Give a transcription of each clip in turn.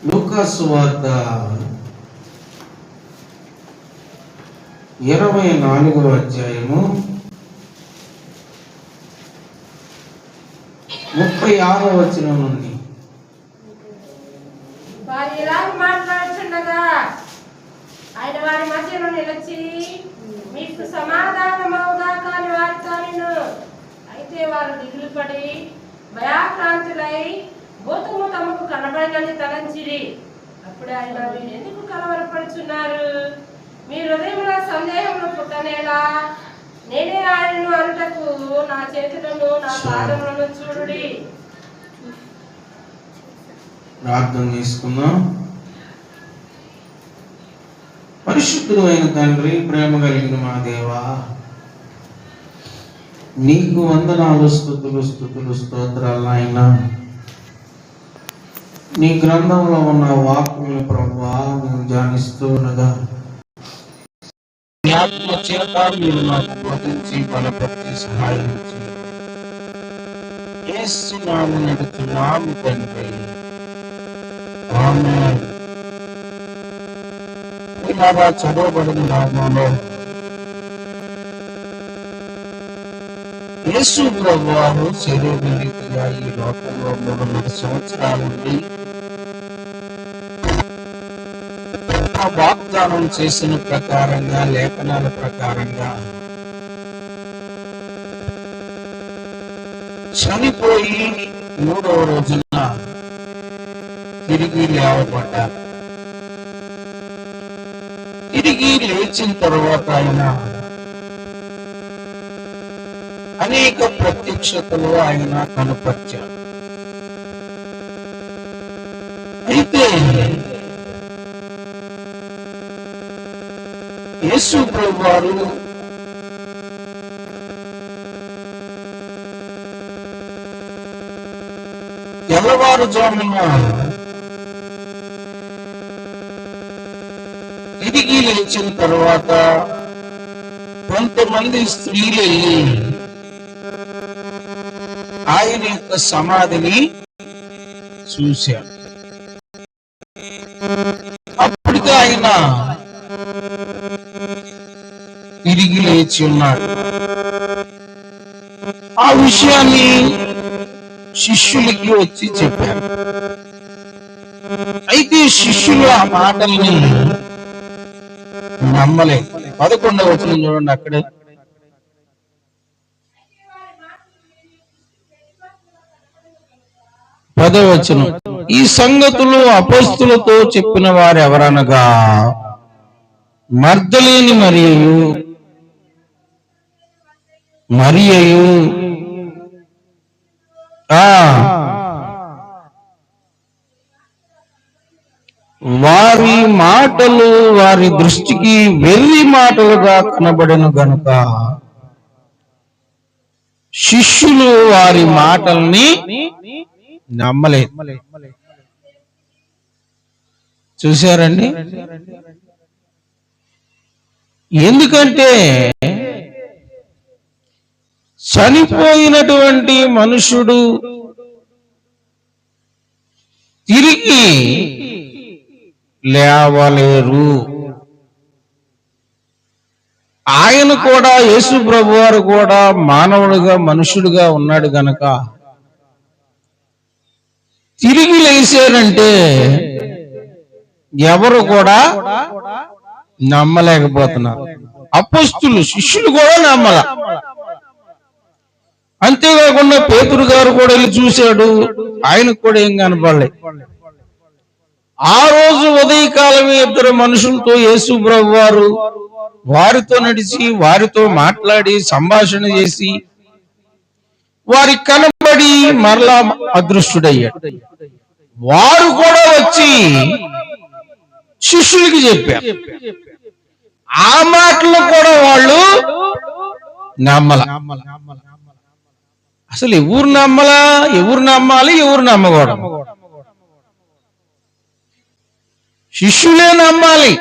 లూకా సువార్త 24వ అధ్యాయము 36వ వచనం నుండి. వారు ఇలా మాట్లాడుచుండగా ఆయన వారి మధ్యలో నిలిచి, మీకు సమాధానమవుగా కాని వారితో నేను. అయితే వారు దిగులు పడి భయాక్రాంతులై భూతము తమకు కనబడదని తలంచిరి. అప్పుడు ఆయన, మీరు ఎందుకు కలవరపడుచున్నారు? మీ హృదయంలో సందేహంలో పుట్టనేలా? నేనే ఆయనను అంతకు నా చేతులను నా పాదములను చూడుడి. ప్రార్థన చేసుకుందాం. పరిశుద్ధుడు అయిన తండ్రి, ప్రేమ కలిగిన మా దేవా, నీకు వందనాలు, స్తుతులు స్తోత్రాలు నాయన. నీ గ్రంథంలో ఉన్న వాక్కులను ప్రభువా నేను ధ్యానిస్తూ ఉండగా మీరు నాకు బోధించి బలపరిచి సహాయం చేస్తున్నాము నడుతున్నాము తండ్రి. ఆమేన్. ఇలాగా చదవబడిన నామంలో యేసు ప్రభువారు శరీరరీతిగా ఈ లోకంలో 3 సంవత్సరాల నుండి వాగ్దానం చేసిన ప్రకారంగా, లేఖనాల ప్రకారంగా చనిపోయి 3వ రోజున తిరిగి లేవబడ్డారు. తిరిగి లేచిన తర్వాత ఆయన అనేక ప్రత్యక్షతలు ఆయన కనపరిచారు. అయితే యేసు ప్రభువారు తెల్లవారుజామున తిరిగి లేచిన తర్వాత కొంతమంది స్త్రీలు వెళ్ళి ఆయన యొక్క సమాధిని చూశారు. అప్పటికే ఆయన తిరిగి లేచి ఉన్నాడు. ఆ విషయాన్ని శిష్యులకి వచ్చి చెప్పారు. అయితే శిష్యులు ఆ మాటల్ని నమ్మలేదు. 11వ వచనం చూడండి. అక్కడే 10వ వచనం. ఈ సంగతులు అపోస్తులతో చెప్పిన వారు ఎవరనగా మగ్దలేని మరియయు వారి మాటలు వారి దృష్టికి వెర్రి మాటలుగా కనబడను గనుక శిష్యులు వారి మాటల్ని నమ్మలేదు. చూశారండి? ఎందుకంటే చనిపోయినటువంటి మనుషుడు తిరిగి లేవలేరు. ఆయన కూడా, యేసు ప్రభువారు కూడా మానవుడుగా, మనుషుడుగా ఉన్నాడు గనక తిరిగి లేచారంటే ఎవరు కూడా నమ్మలేకపోతున్నారు. అపోస్తులు, శిష్యులు కూడా నమ్మల. అంతేకాకుండా పేతురు గారు కూడా వెళ్ళి చూశాడు, ఆయనకు కూడా ఏం కనపడలేదు. ఆ రోజు ఉదయకాలమే 2 మనుషులతో యేసు ప్రభువారు వారితో నడిచి, వారితో మాట్లాడి, సంభాషణ చేసి, వారికి కనబడి మరలా అదృష్టుడయ్యాడు. వారు కూడా వచ్చి శిష్యులకి చెప్పారు. ఆ మాటలు కూడా వాళ్ళు నమ్మల. అసలు ఎవరు నమ్మలా? ఎవరు నమ్మాలి, ఎవరు నమ్మకూడదు? శిష్యులే నమ్మాలి.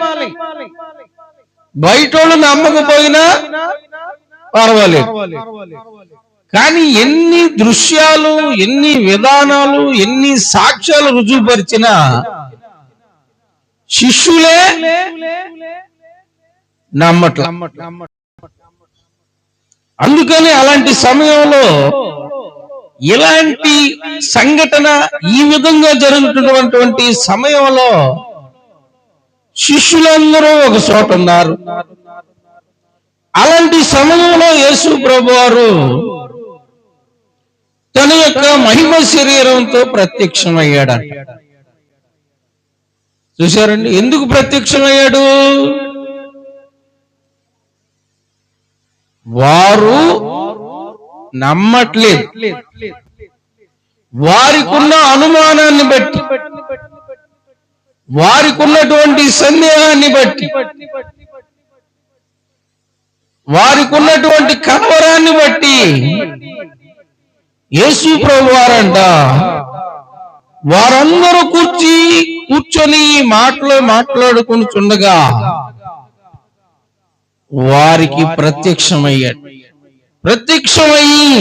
బయటోళ్ళు నమ్మకపోయినా పర్వాలేదు. కానీ ఎన్ని దృశ్యాలు, ఎన్ని విధానాలు, ఎన్ని సాక్ష్యాలు రుజువుపరిచినా శిష్యులే నమ్మట్ల. అందుకని అలాంటి సమయంలో ఇలాంటి సంఘటన ఈ విధంగా జరుగుతున్నటువంటి సమయంలో శిష్యులందరూ ఒక చోట ఉన్నారు. అలాంటి సమయంలో యేసు ప్రభువారు తన యొక్క మహిమ శరీరంతో ప్రత్యక్షమయ్యాడంట. చూశారండి? ఎందుకు ప్రత్యక్షమయ్యాడు? వారు నమ్మట్లేదు. వారికున్న అనుమానాన్ని బట్టి, వారికున్నటువంటి సందేహాన్ని బట్టి, వారికున్నటువంటి కలవరాన్ని బట్టి యేసు ప్రభువారంట వారందరూ కూర్చొని మాట్లాడుకుంటుండగా వారికి ప్రత్యక్షమయ్యాడు. ప్రత్యక్షమయ్యి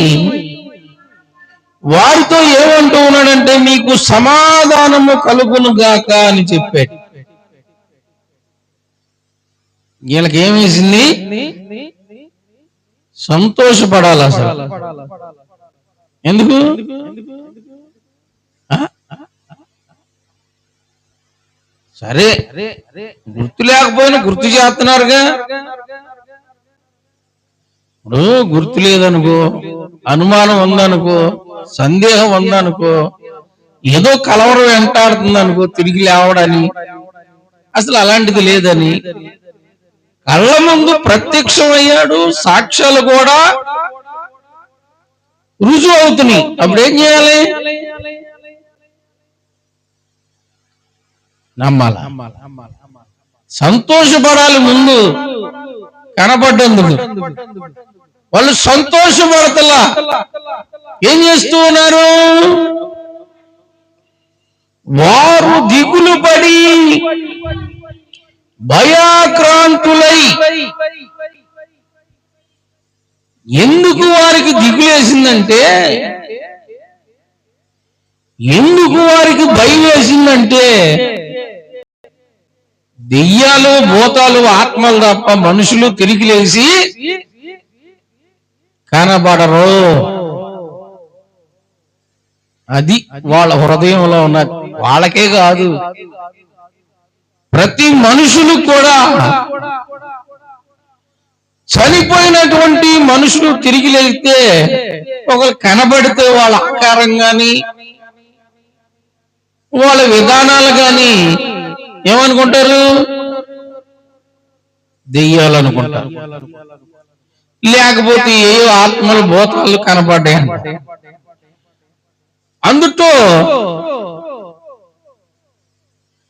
వారితో ఏమంటూ ఉన్నాడంటే, మీకు సమాధానము కలుగును గాక అని చెప్పాడు. వీళ్ళకి ఏమేసింది? సంతోషపడాలి అసలు. ఎందుకు? సరే, గుర్తు లేకపోయినా గుర్తు చేస్తున్నారుగా. ఇప్పుడు గుర్తు లేదనుకో, అనుమానం ఉందనుకో, సందేహం ఉందనుకో, ఏదో కలవరం వెంటాడుతుంది అనుకో, తిరిగి లేవడని, అసలు అలాంటిది లేదని కళ్ళ ముందు ప్రత్యక్షమయ్యాడు. సాక్ష్యాలు కూడా రుజువు అవుతున్నాయి. అప్పుడు ఏం చేయాలి? నమ్మాల, సంతోషపడాలి. ముందు కనపడ్డందుకు వాళ్ళు సంతోషపడతలా. ఏం చేస్తూ ఉన్నారు? వారు దిగులు పడి భయాక్రాంతులై. ఎందుకు వారికి దిగులేసిందంటే, ఎందుకు వారికి భయం వేసిందంటే, దెయ్యాలు, భూతాలు, ఆత్మలు తప్ప మనుషులు తిరిగి లేచి కనబడరు. అది వాళ్ళ హృదయంలో ఉన్నది. వాళ్ళకే కాదు, ప్రతి మనుషులు కూడా. చనిపోయినటువంటి మనుషులు తిరిగి లేస్తే ఒకరు కనబడితే వాళ్ళ ఆకారం గాని వాళ్ళ విధానాలు గాని ఏమనుకుంటారు? దెయ్యాలు అనుకుంటారు. లేకపోతే ఏ ఆత్మలు, భూతాలు కనబడ్డాయి. అందుతో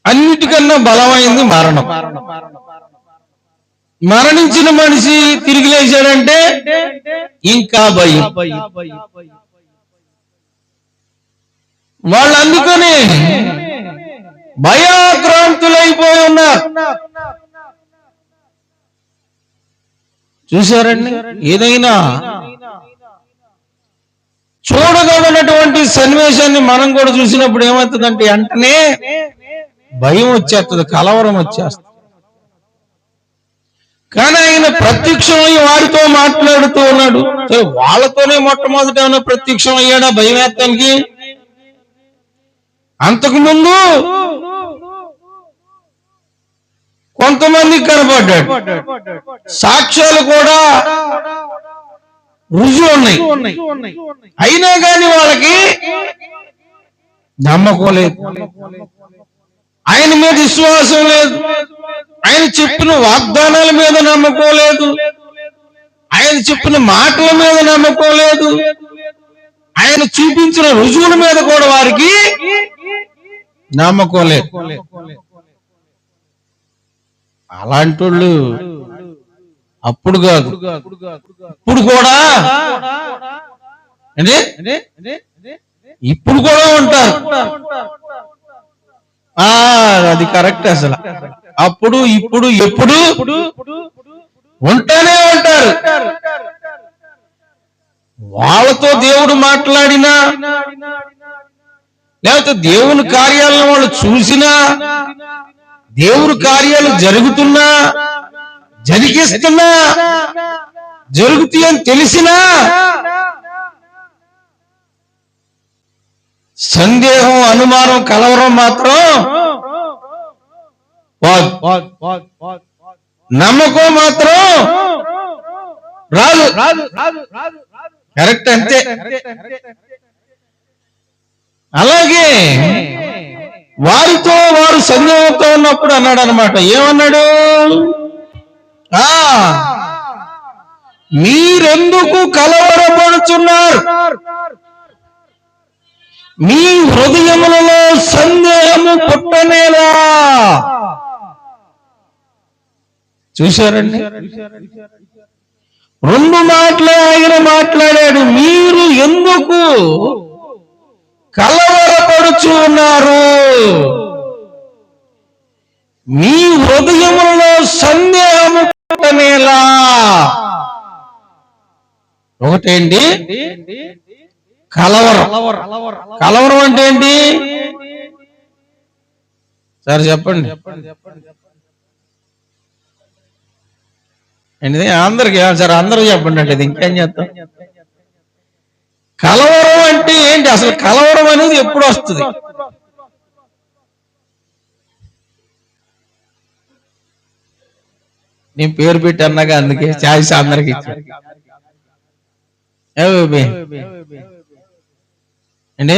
అన్నిటికన్నా బలమైంది మరణం. మరణించిన మనిషి తిరిగి లేచాడంటే ఇంకా భయం. వాళ్ళు అందుకని భయాక్రాంతులైపోయి ఉన్నారు. చూశారండి? ఏదైనా చూడగలనటువంటి సన్నివేశాన్ని మనం కూడా చూసినప్పుడు ఏమవుతుందంటే వెంటనే భయం వచ్చేస్తుంది, కలవరం వచ్చేస్తుంది. కానీ ఆయన ప్రత్యక్షమై వారితో మాట్లాడుతూ ఉన్నాడు. వాళ్ళతోనే మొట్టమొదట ఏమైనా ప్రత్యక్షం అయ్యాడా భయం వేస్తానికి? అంతకుముందు కొంతమంది కనబడ్డాడు. సాక్ష్యాలు కూడా రుజువు ఉన్నాయి. అయినా కానీ వాళ్ళకి నమ్మకం లేదు, ఆయన మీద విశ్వాసం లేదు, ఆయన చెప్పిన వాగ్దానాల మీద నమ్మకం లేదు, ఆయన చెప్పిన మాటల మీద నమ్మకం లేదు, ఆయన చూపించిన రుజువుల మీద కూడా వారికి నమ్మకం లేదు. అలాంటి వాళ్ళు అప్పుడు కాదు, ఇప్పుడు కూడా ఇప్పుడు కూడా ఉంటారు. అది కరెక్ట్. అసలు అప్పుడు, ఇప్పుడు, ఎప్పుడు ఉంటానే ఉంటారు. వాళ్ళతో దేవుడు మాట్లాడినా, లేకపోతే దేవుని కార్యాలను వాళ్ళు చూసినా, దేవుడి కార్యాలు జరుగుతున్నా, జరిగిస్తున్నా, జరుగుతాయని తెలిసినా సందేహం, అనుమానం, కలవరం మాత్రం నమ్మకం మాత్రం రాదు. కరెక్ట్, అంతే. అలాగే వారితో వారు సందేహంతో ఉన్నప్పుడు అన్నాడు అనమాట. ఏమన్నాడు? మీరెందుకు కలవరపడుచున్నారు? మీ హృదయములలో సందేహము పుట్టనేలా. చూశారండి, రెండు మాటలే ఆయన మాట్లాడాడు. మీరు ఎందుకు కలవరపడుచు ఉన్నారు? మీ హృదయములలో సందేహము పుట్టనేలా. ఒకటేంటి? కలవరం. కలవరం అంటే ఏంటి? సార్ చెప్పండి. ఏంటిది? అందరికి సార్, అందరూ చెప్పండి అంటే ఇంకేం చేస్తాం. కలవరం అంటే ఏంటి? అసలు కలవరం అనేది ఎప్పుడు వస్తుంది? నేను పేరు పెట్టి అన్నాగా, అందుకే ఛాయిస్ అందరికి ఇచ్చాను. అంటే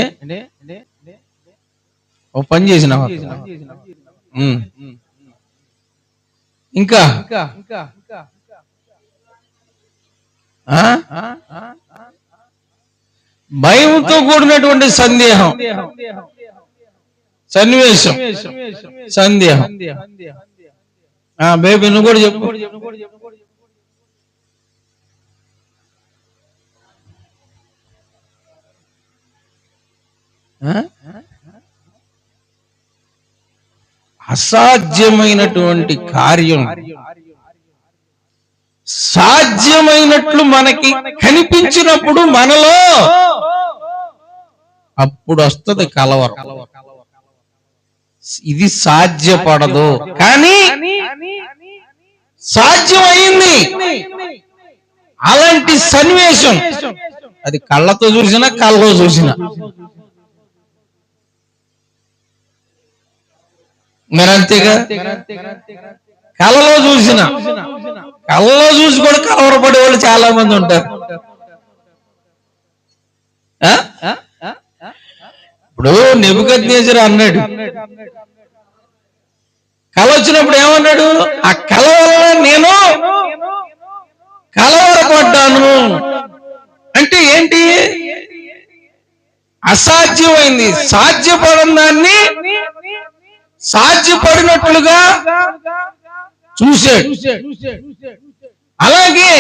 ఓ పని చేసిన ఇంకా భయంతో కూడినటువంటి సందేహం, సన్నివేశం, సందేహం. బేబీ నువ్వు కూడా చెప్పు. అసాధ్యమైనటువంటి కార్యం సాధ్యమైనట్లు మనకి కనిపించినప్పుడు మనలో అప్పుడు వస్తుంది కలవరం. ఇది సాధ్యపడదు, కానీ సాధ్యమైంది. అలాంటి సన్నివేశం అది కళ్ళతో చూసినా, కళ్ళలో చూసినా. మరి అంతేగా, కళ్ళలో చూసిన, కళ్ళలో చూసి కూడా కలవరపడే వాళ్ళు చాలా మంది ఉంటారు. ఇప్పుడు నెబుకద్నెజరు అన్నాడు, కల వచ్చినప్పుడు ఏమన్నాడు? ఆ కల వల్ల నేను కలవరపడ్డాను. అంటే ఏంటి? అసాధ్యమైంది సాధ్యపడిన దాన్ని సాధ్యపడినట్లుగా చూశాడు. అలాగే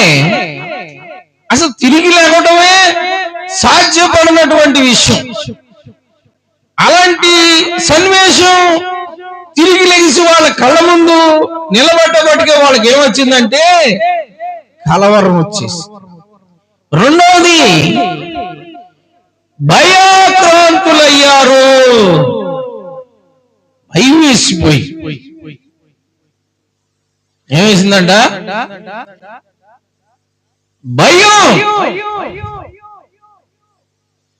అసలు తిరిగి లేవటమే సాధ్యపడినటువంటి విషయం. అలాంటి సన్నివేశం తిరిగి లేచి వాళ్ళ కళ్ళ ముందు నిలబడ్డబట్టిగా వాళ్ళకి ఏమొచ్చిందంటే కలవరం వచ్చేసి. రెండవది, భయాక్రాంతులయ్యారు. భయం వేసిపోయి ఏమేసిందంట? భయం.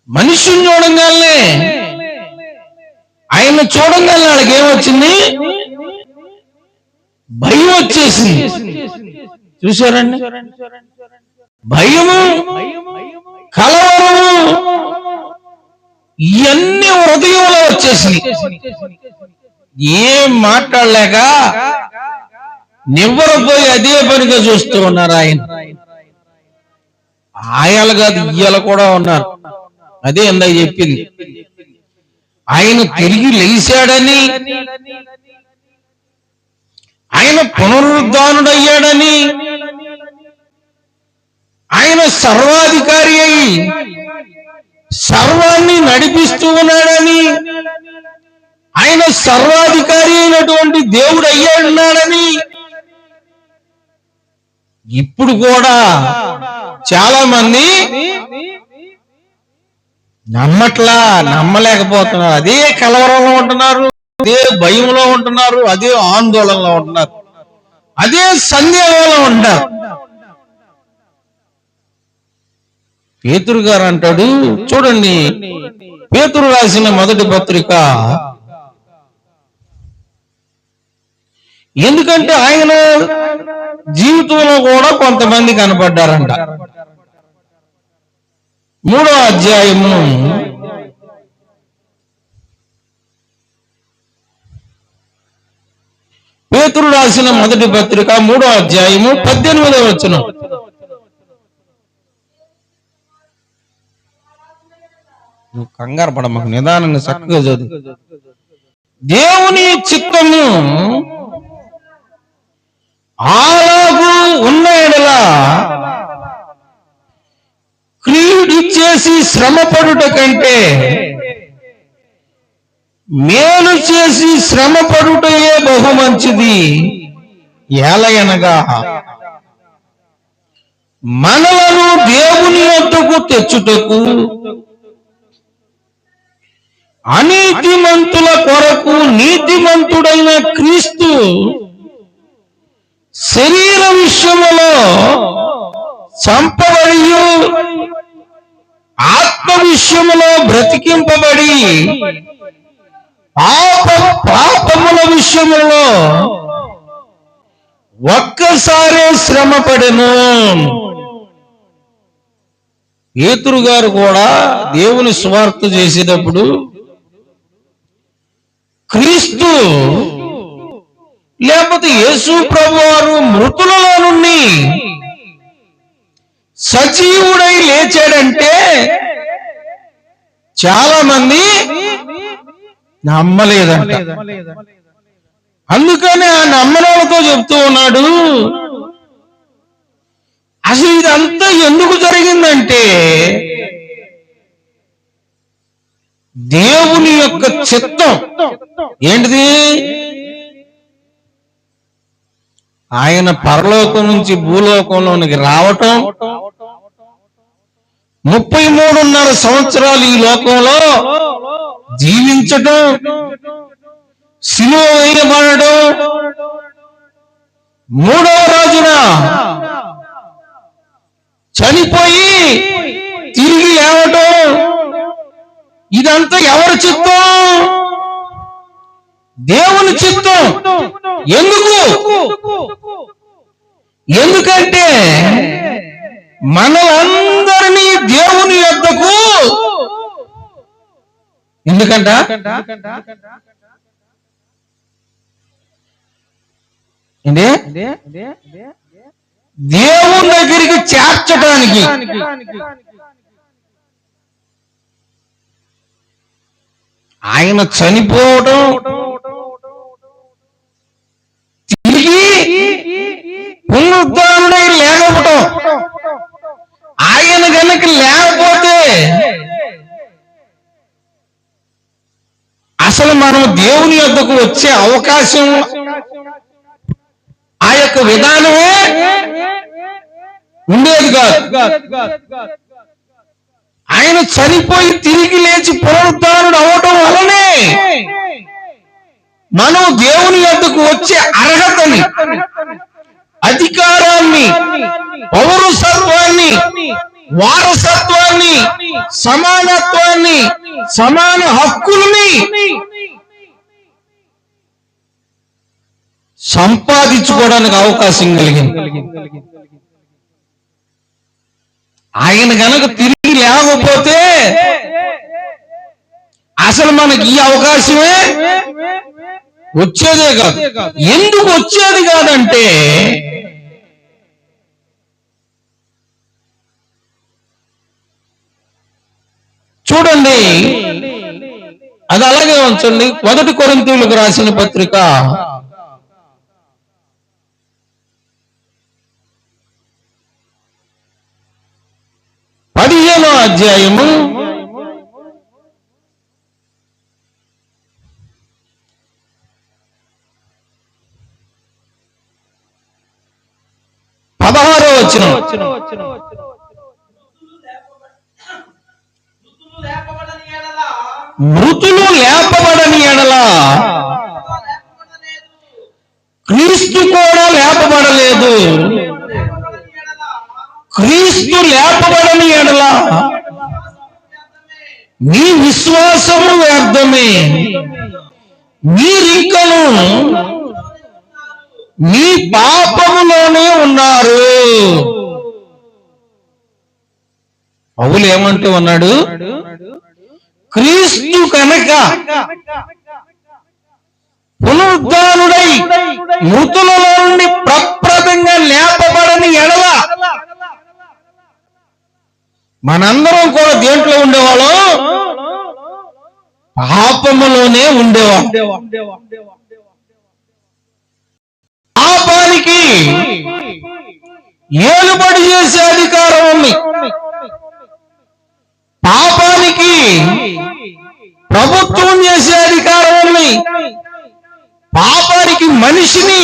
మనిషిని చూడంగానే, ఆయన చూడంగానే వాళ్ళకి ఏమొచ్చింది? భయం వచ్చేసింది. చూశారండి, భయము, కలవరము ఇవన్నీ హృదయంలో వచ్చేసింది. ఏం మాట్లాడలేక నివ్వరపోయి అదే పనిగా చూస్తూ ఉన్నారు. ఆయలు కాదు, ఇయ్యలు కూడా ఉన్నారు. అదే ఇందాక చెప్పింది. ఆయన తిరిగి లేచాడని, ఆయన పునరుద్ధానుడయ్యాడని, ఆయన సర్వాధికారి అయి సర్వాన్ని నడిపిస్తూ ఉన్నాడని, ఆయన సర్వాధికారి అయినటువంటి దేవుడు అయ్యాడున్నాడని ఇప్పుడు కూడా చాలా మంది నమ్మట్లా, నమ్మలేకపోతున్నారు. అదే కలవరంలో ఉంటున్నారు. అదే భయంలో ఉంటున్నారు, అదే ఆందోళనలో ఉంటున్నారు, అదే సందేహంలో ఉంటారు. పేతురు గారు అంటాడు, చూడండి, పేతురు రాసిన మొదటి పత్రిక. ఎందుకంటే ఆయన జీవితంలో కూడా కొంతమంది కనపడ్డారంట. 3వ అధ్యాయము పేతురు రాసిన మొదటి పత్రిక 3వ అధ్యాయము 18వ వచనం. నువ్వు కంగారు పడమాకు, నిదానంగా చక్కగా చదువు. దేవుని చిత్తము అలాగూ ఉన్న ఎడల క్రీడు చేసి శ్రమపడుట కంటే మేలు చేసి శ్రమపడుటయే బహు మంచిది. ఎలయనగా మనలను దేవుని యొద్దకు తెచ్చుటకు అనీతిమంతుల కొరకు నీతిమంతుడైన క్రీస్తు శరీర విషయములో చంపబడి ఆత్మ విషయములో బ్రతికింపబడి పాపముల విషయములో ఒక్కసారే శ్రమపడెను. పేతురు గారు కూడా దేవుని సువార్త చేసేటప్పుడు క్రీస్తు లేకపోతే యేసు ప్రభువారు మృతులలో నుండి సజీవుడై లేచాడంటే చాలా మంది నమ్మలేదంట. అందుకని ఆ నమ్మనాలతో చెప్తూ ఉన్నాడు, అసలు ఇదంతా ఎందుకు జరిగిందంటే దేవుని యొక్క చిత్తం ఏంటిది? ఆయన పరలోకం నుంచి భూలోకంలోనికి రావటం, 33.5 సంవత్సరాలు ఈ లోకంలో జీవించటం, శిలువ వేయబడడం, 3వ రోజున చనిపోయి తిరిగి లేవటం, ఇదంతా ఎవరి చిత్తం? దేవుని చిత్తం. ఎందుకంటే మనలందరినీ దేవుని యొద్దకు ఎందుకంట దేవుని దగ్గరికి చేర్చడానికి. ఆయన చనిపోవడం, తిరిగి పునరుద్ధరణై లేకపోవటం. ఆయన గనక లేకపోతే అసలు మనం దేవుని యొద్దకు వచ్చే అవకాశం, ఆ యొక్క విధానమే ఉండేది కాదు. ఆయన చనిపోయి తిరిగి లేచి పునరుద్ధరణుడు అవటం వలనే మనం దేవుని యొద్దకు వచ్చే అర్హతని, అధికారాన్ని, పౌరసత్వాన్ని, వారసత్వాన్ని, సమానత్వాన్ని, సమాన హక్కుల్ని సంపాదించుకోవడానికి అవకాశం కలిగింది. ఆయన గనక తిరిగి లేకపోతే అసలు మనకి ఈ అవకాశమే వచ్చేదే కాదు. ఎందుకు వచ్చేది కాదంటే చూడండి, అది అలాగే ఉంచండి. 1 కొరింథీయులకు రాసిన పత్రిక 15వ అధ్యాయము 16వ వచనం. మృతులు లేపబడని ఎడల క్రీస్తు కూడా లేపబడలేదు. క్రీస్తు లేపబడని ఎడల మీ విశ్వాసము వ్యర్థమే, మీరింకను మీ పాపములోనే ఉన్నారు. పౌలు ఏమంటూ ఉన్నాడు? క్రీస్తు కనుక పునరుద్ధానుడై మృతులలో నుండి ప్రప్రదంగా లేపబడని ఎడల మనందరం కూడా దేంట్లో ఉండేవాళ్ళం? పాపములోనే ఉండేవాళ్ళం. పాపానికి ఏలుబడి చేసే అధికారం ఉంది. పాపానికి ప్రభుత్వం చేసే అధికారం ఉంది. పాపానికి మనిషిని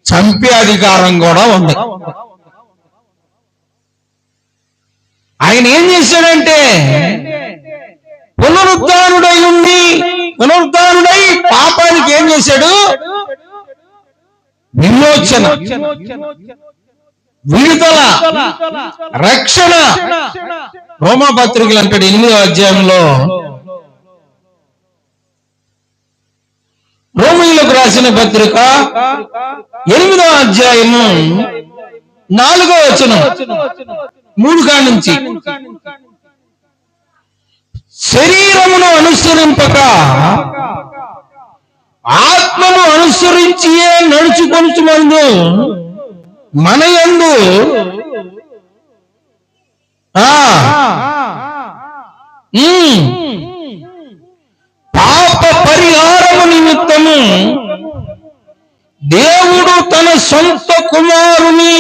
చంపే అధికారం కూడా ఉంది. ఆయన ఏం చేశాడంటే పునరుద్ధానుడై పాపానికి ఏం చేశాడు? విమోచన, విడుదల, రక్షణ. రోమాపత్రికలు అంటాడు 8వ అధ్యాయంలో, రోమీయులకు రాసిన పత్రిక 8వ అధ్యాయము 4వ వచనం 3 కాడ నుంచి, శరీరమును అనుసరింపక ఆత్మను అనుసరించియే నడుచుకొనుచుమందు మన యందు పాప పరిహారము నిమిత్తము దేవుడు తన సొంత కుమారుని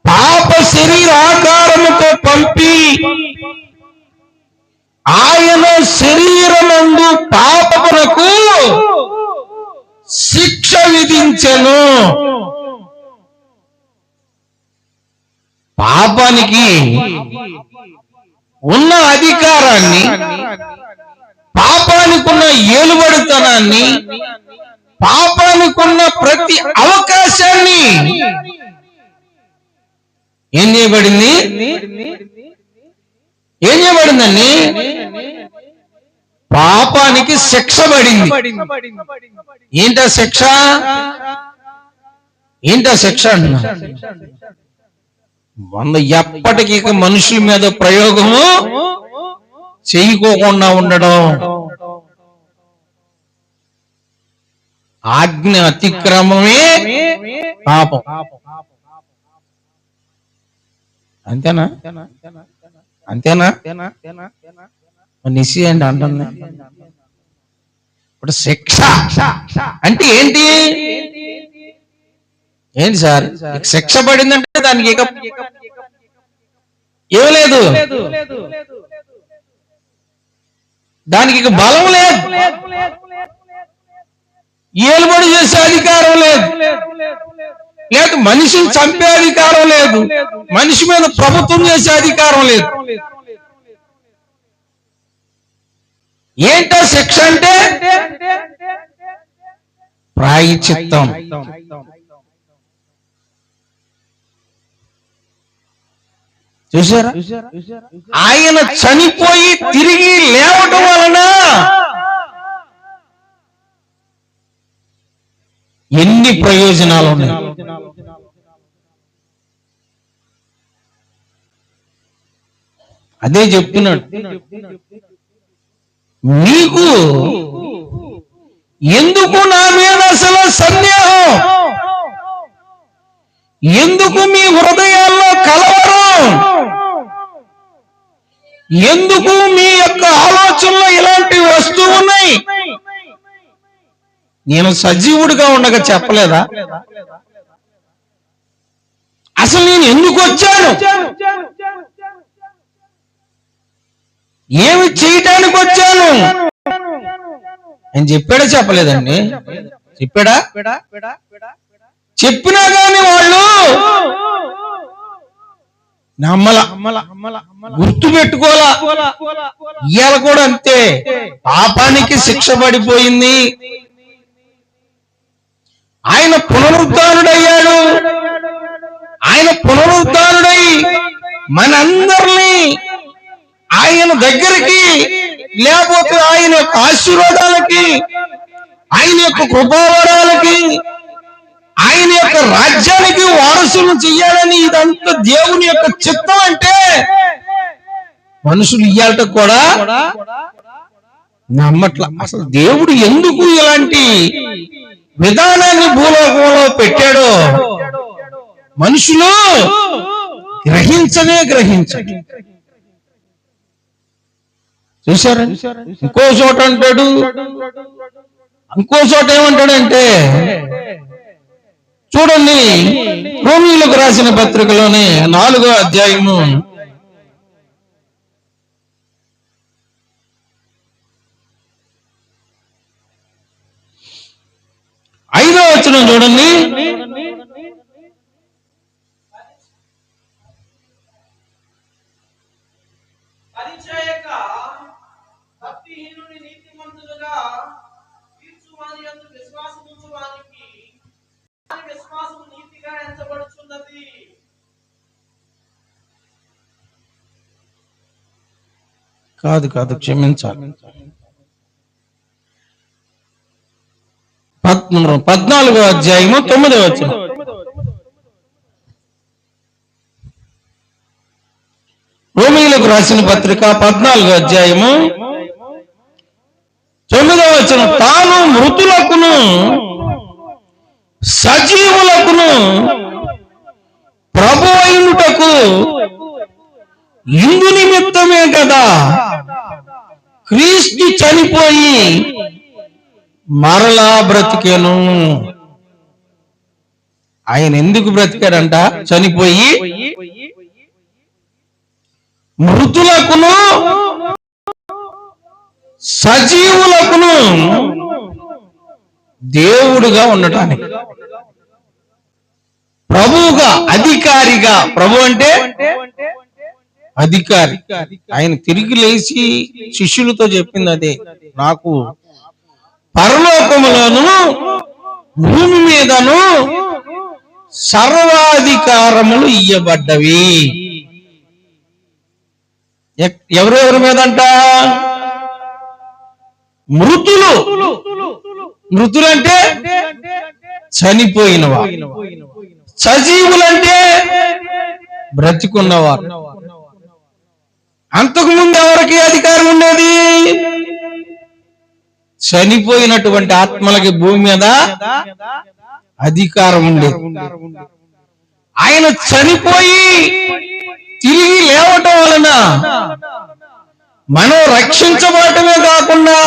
పాప శరీరాకారముతో పంపి ఆయన శరీరమందు పాపమునకు శిక్ష విధించెను. పాపానికి ఉన్న అధికారాన్ని, పాపానికి ఉన్న ఏలుబడితనాన్ని, పాపానికి ఉన్న ప్రతి అవకాశాన్ని ఏం చేయబడింది? ఏం చేయబడిందండి? పాపానికి శిక్ష పడింది. ఏంటా శిక్ష? ఏంటా శిక్ష అన్న? ఎప్పటికీ మనుషుల మీద ప్రయోగము చేయకోకుండా ఉండడం, ఆజ్ఞ అతిక్రమమే పాపం. అంతేనా? అంతేనా? నిశ్చయం అండి అంటుంది. ఇప్పుడు శిక్ష అంటే ఏంటి? ఏంటి సార్ శిక్ష పడిందంటే దానికి ఏం లేదు, దానికి ఇక బలం లేదు, ఏలుబడి చేసే అధికారం లేదు, లేదు మనిషిని చంపే అధికారం లేదు, మనిషి మీద ప్రభుత్వం చేసే అధికారం లేదు. ఏంటో శిక్ష అంటే ప్రాయశ్చిత్తం. చూసారా? ఆయన చనిపోయి తిరిగి లేవటం వలన ఎన్ని ప్రయోజనాలు ఉన్నాయి. అదే చెప్తున్నాడు, నీకు ఎందుకు నా మీద అసలు సందేహం, ఎందుకు మీ హృదయాల్లో కలవరం, ఎందుకు మీ యొక్క ఆలోచనలో ఇలాంటివి వస్తూ ఉన్నాయి? నేను సజీవుడిగా ఉండగా చెప్పలేదా? అసలు నేను ఎందుకు వచ్చాను, ఏమి చేయటానికి వచ్చాను అని చెప్పాడా? చెప్పలేదండి. చెప్పాడా? చెప్పినా కానీ వాళ్ళు నమ్మల గుర్తు పెట్టుకోలా. ఇవాళ కూడా అంతే, పాపానికి శిక్ష పడిపోయింది. ఆయన పునరుద్ధానుడయ్యాడు. ఆయన పునరుద్ధానుడై మనందరినీ ఆయన దగ్గరికి, లేకపోతే ఆయన యొక్క ఆశీర్వాదాలకి, ఆయన యొక్క కృపావరాలకి, ఆయన యొక్క రాజ్యానికి వారసులను చెయ్యాలని ఇదంతా దేవుని యొక్క చిత్తం అంటే మనుషులు ఇయ్యాలట కూడా నమ్మట్ల. అసలు దేవుడు ఎందుకు ఇలాంటి విధానాన్ని భూలోకంలో పెట్టాడో మనుషులు గ్రహించరు. చూసారా? ఇంకో చోట అంటాడు, ఇంకో చోట ఏమంటాడంటే చూడండి, రోమీయులకు రాసిన పత్రికలోనే 4వ అధ్యాయము 5వ వచనం చూడండి. కాదు క్షమించాలి. 14వ అధ్యాయము 9వ వచనం. రోమీయులకు రాసిన పత్రిక 14వ అధ్యాయము 9వ వచనం. తాను మృతులకును సజీవులకును ప్రభు అయినటకు ఇందు నిమిత్తమే కదా క్రీస్తు చనిపోయి మరలా బ్రతికేను. ఆయన ఎందుకు బ్రతికాడంట? చనిపోయి మృతులకును సజీవులకును దేవుడుగా ఉండటానికి, ప్రభువుగా, అధికారిగా. ప్రభు అంటే అధికారి. ఆయన తిరిగి లేచి శిష్యులతో చెప్పింది అదే, నాకు పరలోకములోను భూమి మీదను సర్వాధికారములు ఇయ్యబడ్డవి. ఎవరెవరి మీదంట? మృతులంటే చనిపోయినవా, సజీవులంటే బ్రతికున్నవారు. అంతకుముందు ఎవరికి అధికారం ఉండేది? చనిపోయినటువంటి ఆత్మలకి భూమి మీద అధికారం ఉండేది. ఆయన చనిపోయి తిరిగి లేవటం వలన మనం రక్షించబడటమే కాకుండా,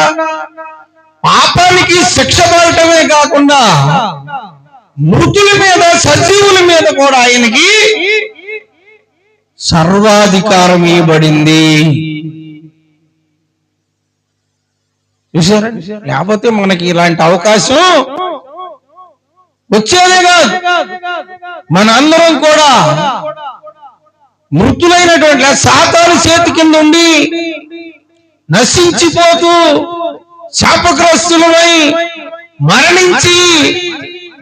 పాపానికి శిక్ష పడటమే కాకుండా, మృతుల మీద సజీవుల మీద కూడా ఆయనకి సర్వాధికారం ఇవ్వబడింది. చూసారా? లేకపోతే మనకి ఇలాంటి అవకాశం వచ్చేదే కాదు. మన అందరం కూడా మృతులైనటువంటి సాతాను చేతి కింద ఉండి నశించిపోతూ శాపగ్రస్తులమై మరణించి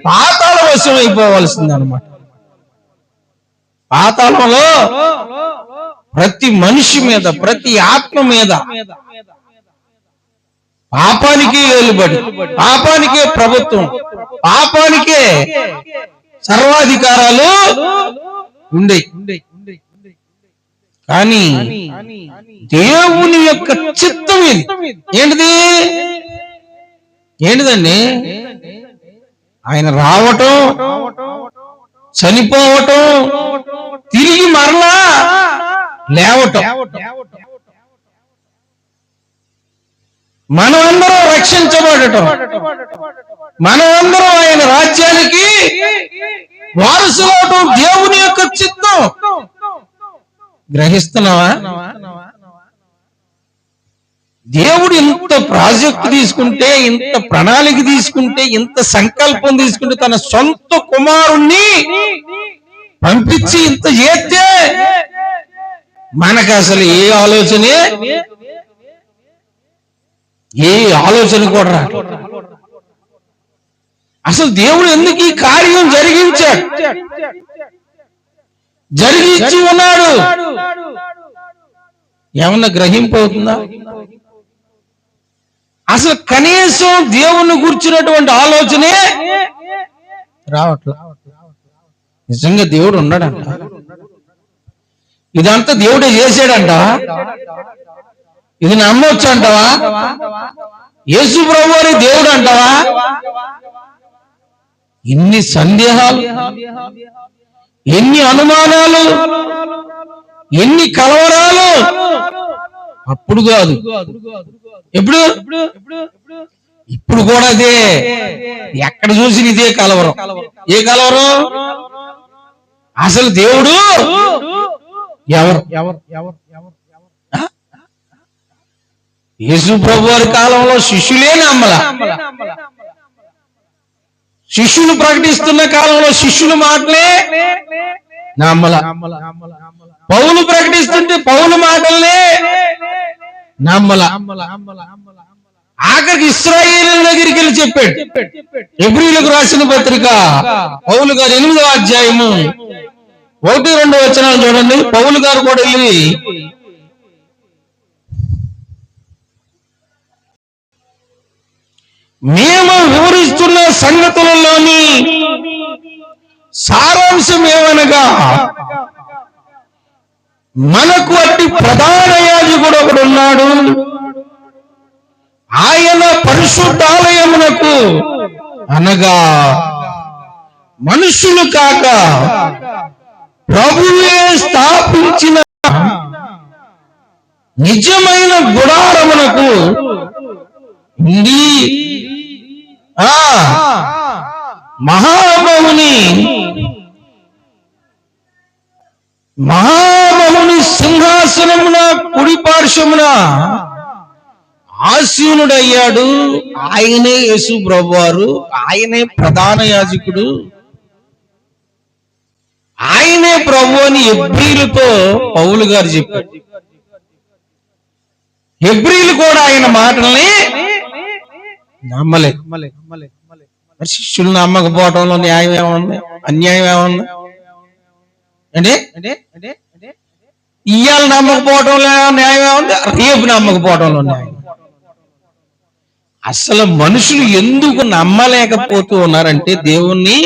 పాతాళ వశం అయిపోవలసిందన్నమాట. పాతాళంలో ప్రతి మనిషి మీద, ప్రతి ఆత్మ మీద పాపానికే ఏలుబడి, పాపానికే ప్రభుత్వం, పాపానికే సర్వాధికారాలు ఉండే. కానీ దేవుని యొక్క చిత్తం ఇది. ఏంటిదండి? ఆయన రావటం, చనిపోవటం, తిరిగి మరలా లేవటం. మనమందరం రక్షించబడటం, మనమందరం ఆయన రాజ్యానికి వారసులవటం దేవుని యొక్క చిత్తం. గ్రహిస్తున్నావా? దేవుడు ఇంత ప్రాజెక్ట్ తీసుకుంటే, ఇంత ప్రణాళిక తీసుకుంటే, ఇంత సంకల్పం తీసుకుంటే, తన సొంత కుమారుణ్ణి పంపించి ఇంత చేస్తే మనకు అసలు ఏ ఆలోచన కూడా రాదు. అసలు దేవుడు ఎందుకు ఈ కార్యం జరిగించి ఉన్నాడు ఏమన్నా గ్రహింపవుతుందా? అసలు కనీసం దేవుణ్ణి కూర్చున్నటువంటి ఆలోచనే రావట్లేదు. నిజంగా దేవుడు ఉన్నాడంట, ఇదంతా దేవుడే చేశాడంట, ఇది నమ్మొచ్చు అంటావా? యేసు ప్రభువారి దేవుడు అంటావా? ఇన్ని సందేహాలు, ఎన్ని అనుమానాలు, ఎన్ని కలవరాలు. అప్పుడు కాదు, ఎప్పుడు ఇప్పుడు కూడా అదే. ఎక్కడ చూసిన ఇదే కలవరం. ఏ కలవరం? అసలు దేవుడు ఎవరు? యేసు ప్రభు వారి కాలంలో శిష్యులే నమ్మల. శిష్యులు ప్రకటిస్తున్న కాలంలో శిష్యుల మాటలే నమ్మల. పౌలు ప్రకటిస్తుంటే పౌలు మాటలనే నమ్మల. ఆఖరికి ఇశ్రాయేలు దగ్గరికి వెళ్ళి చెప్పాడు. హెబ్రీయులకు రాసిన పత్రిక పౌలు గారు 8వ అధ్యాయము 1-2 వచనాలు చూడండి. పౌలు గారు కూడా వెళ్ళి మేము వివరిస్తున్న సంగతులలోని సారాంశం ఏమనగా, మనకు అట్టి ప్రధాన యాజకుడు ఒకడు ఉన్నాడు. ఆయన పరిశుద్ధాలయమునకు అనగా మనుషులు కాక ప్రభువే స్థాపించిన నిజమైన గుడారమునకు మహామహుని సింహాసనమున కుడి పార్శ్వమున ఆసీనుడయ్యాడు. ఆయనే యేసు ప్రభువారు, ఆయనే ప్రధాన యాజకుడు, ఆయనే ప్రభు అని హెబ్రీయులతో పౌలు గారు చెప్పారు. హెబ్రీయులు కూడా ఆయన మాటల్ని నమ్మలే. శిష్యులు నమ్మకపోవడంలో న్యాయం ఏముంది? అన్యాయం ఏముంది అంటే? ఇయ్యాల నమ్మకపోవడంలో న్యాయం ఏముంది? రేపు నమ్మకపోవడంలో న్యాయం. అసలు మనుషులు ఎందుకు నమ్మలేకపోతూ ఉన్నారంటే దేవుణ్ణి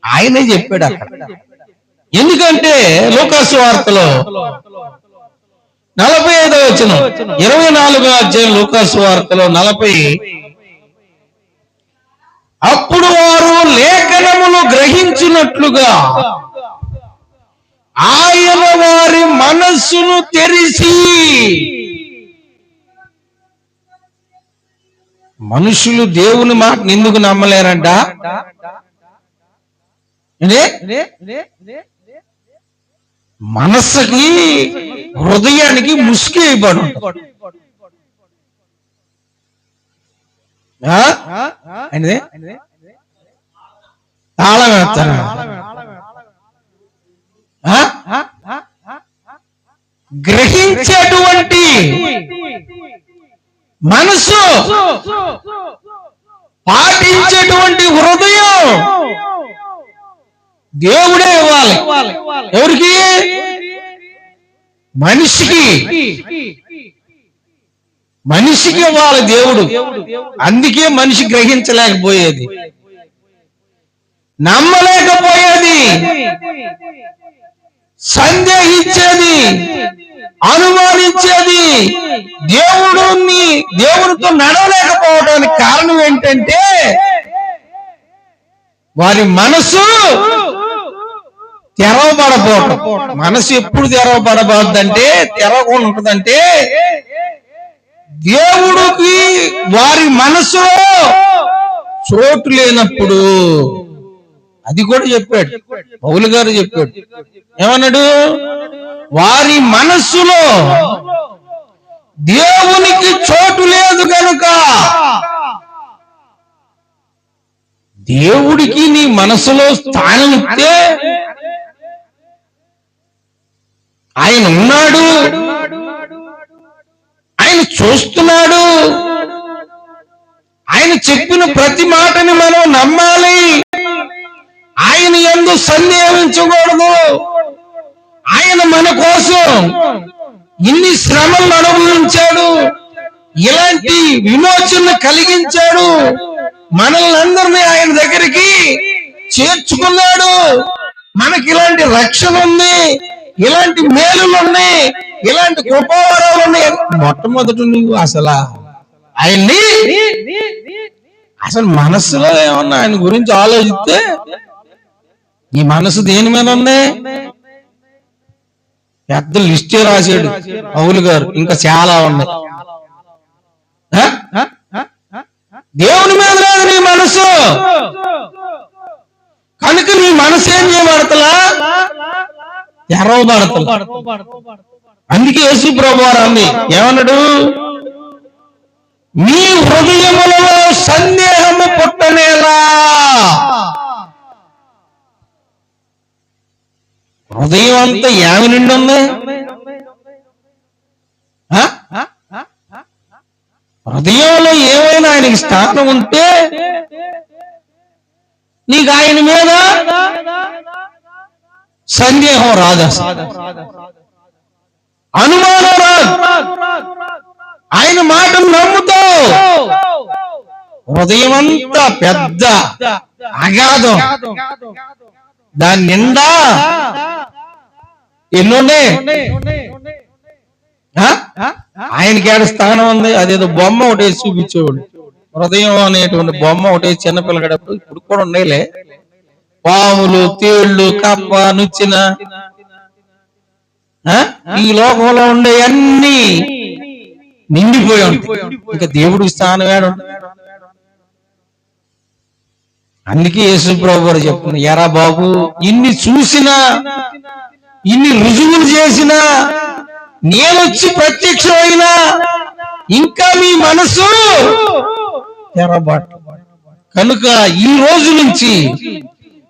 ఆయనే చెప్పాడు అక్కడ. ఎందుకంటే లూకాసు వార్తలో 45వ వచనం, 24వ అధ్యాయం లూకాసు వార్తలో 40, అప్పుడు వారు లేఖనములు గ్రహించినట్లుగా ఆయన వారి మనస్సును తెరిచి, మనుషులు దేవుని మాట ఎందుకు నమ్మలేరంట? మనస్సుకి హృదయానికి ముసుగు అయిపోడు. తాళం వేస్తారా? గ్రహించేటువంటి మనసు, పాటించేటువంటి హృదయం దేవుడే ఇవ్వాలి. ఎవరికి? మనిషికి ఇవ్వాలి దేవుడు. అందుకే మనిషి గ్రహించలేకపోయేది, నమ్మలేకపోయేది, సందేహించేది, అనుమానించేది, దేవుడితో నడవలేకపోవడానికి కారణం ఏంటంటే వారి మనసు తెరవబడపోవటం. మనసు ఎప్పుడు తెరవబడబోద్దంటే, తెరవకుండా ఉంటుందంటే, దేవుడికి వారి మనసులో చోటు లేనప్పుడు. అది కూడా చెప్పాడు పౌలు గారు, చెప్పాడు. ఏమన్నాడు? వారి మనస్సులో దేవునికి చోటు లేదు కనుక, దేవుడికి నీ మనసులో స్థానం ఇస్తే ఆయన ఉన్నాడు, ఆయన చూస్తున్నాడు. ఆయన చెప్పిన ప్రతి మాటని మనం నమ్మాలి. ఆయన యందు సందేహించకూడదు. ఆయన మన కోసం ఇన్ని శ్రమలను అనుభవించాడు, ఇలాంటి విమోచన కలిగించాడు, మనల్ని అందరినీ ఆయన దగ్గరికి చేర్చుకున్నాడు. మనకి ఇలాంటి రక్షణ ఉంది, ఇలాంటి మేలులు ఉన్నాయి, ఇలాంటి కృపావరాలు ఉన్నాయి. మొట్టమొదటి నువ్వు అసలు ఆయన్ని అసలు మనసులో ఏమన్నా ఆయన గురించి ఆలోచిస్తే నీ మనసు దేని మీద ఉంది? పెద్ద లిస్టే రాశాడు పౌలు గారు, ఇంకా చాలా ఉన్నాయి. దేవుని మీద లేదు నీ మనసు. కనుక నీ మనసు ఏం చేయబడతలా? తెరవబడతలా. అందుకే యేసు ప్రభువారు అంది ఏమన్నాడు? మీ హృదయములలో సందేహము పుట్టనేలా. హృదయం అంతా ఏమి నిండి ఉంది? హృదయంలో ఏమైనా ఆయనకి స్థానం ఉంటే నీకు ఆయన మీద సందేహం రాదు, అనుమానం రాదు. ఆయన మాటను నమ్ముతావు. హృదయం అంతా పెద్ద అగాధం, దాని నిండా ఎన్నున్నాయి. ఆయనకి ఏడ స్థానం ఉంది? అదేదో బొమ్మ ఒకటి చూపించేవాడు, హృదయం అనేటువంటి బొమ్మ ఒకటి చిన్నపిల్లగడప్పుడు. ఇప్పుడు కూడా ఉన్నాయిలే, పాములు, తేళ్లు, కప్ప, నుచ్చిన ఈ లోకంలో ఉండే అన్ని నిండిపోయి ఉంటాయి. ఇంకా దేవుడికి స్థానం ఏడు? అందుకే యేసు ప్రభు గారు చెప్తున్నా, ఎరా బాబు, ఇన్ని చూసినా, ఇన్ని రుజువులు చేసినా, నేనొచ్చి ప్రత్యక్షమైనా ఇంకా మీ మనసు తెరబాటు. కనుక ఈ రోజు నుంచి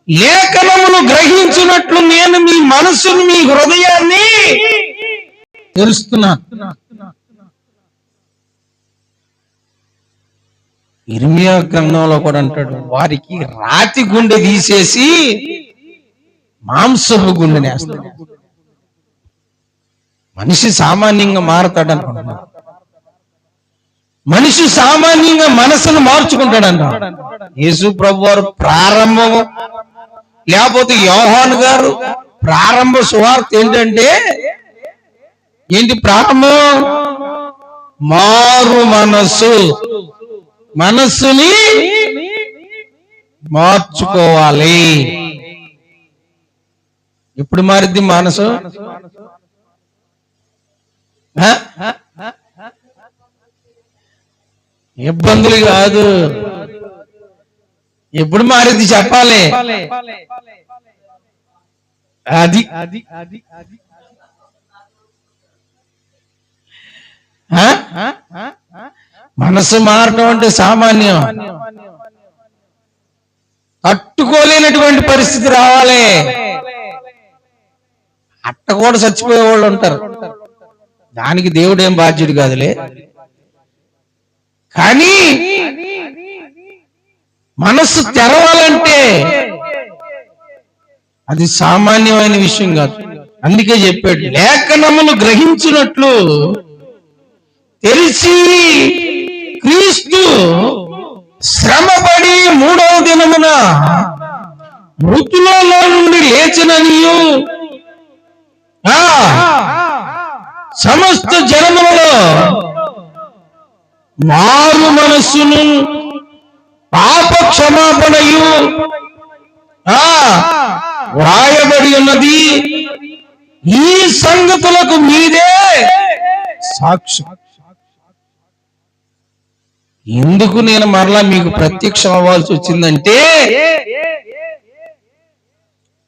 లేఖనమును గ్రహించినట్లు నేను మీ మనసును, మీ హృదయాన్ని తెలుస్తున్నా. ఇర్మియా గ్రంథంలో కూడా అంటాడు, వారికి రాతి గుండె తీసేసి మాంసపు గుండెని వేస్తాడు. మనిషి సామాన్యంగా మారతాడు అనుకుంటున్నాడు, మనిషి సామాన్యంగా మనసును మార్చుకుంటాడంట. యేసు ప్రభు వారు ప్రారంభం, లేకపోతే యోహాను గారు ప్రారంభ సువార్త ఏంటంటే ఏంటి? ప్రారంభం మారు మనస్సు, మనస్సుని మార్చుకోవాలి. ఎప్పుడు మారిద్ది మనసు? ఇబ్బందులు కాదు, ఎప్పుడు మారిద్ది చెప్పాలి. అది మనసు మారటం అంటే సామాన్యం. తట్టుకోలేనటువంటి పరిస్థితి రావాలి. అట్ట కూడా చచ్చిపోయే వాళ్ళు ఉంటారు, దానికి దేవుడు ఏం బాధ్యుడు కాదులే. కానీ మనస్సు తెరవాలంటే అది సామాన్యమైన విషయం కాదు. అందుకే చెప్పాడు, లేఖనములు గ్రహించినట్లు తెలిసి క్రీస్తు శ్రమపడి 3వ దినమున మృతులలో నుండి లేచిననియు సమస్త జనములలో మారు మనస్సును పాప క్షమాపణయు వ్రాయబడి ఉన్నది. ఈ సంగతులకు మీరే సాక్షి. ఎందుకు నేను మరలా మీకు ప్రత్యక్షం అవ్వాల్సి వచ్చిందంటే,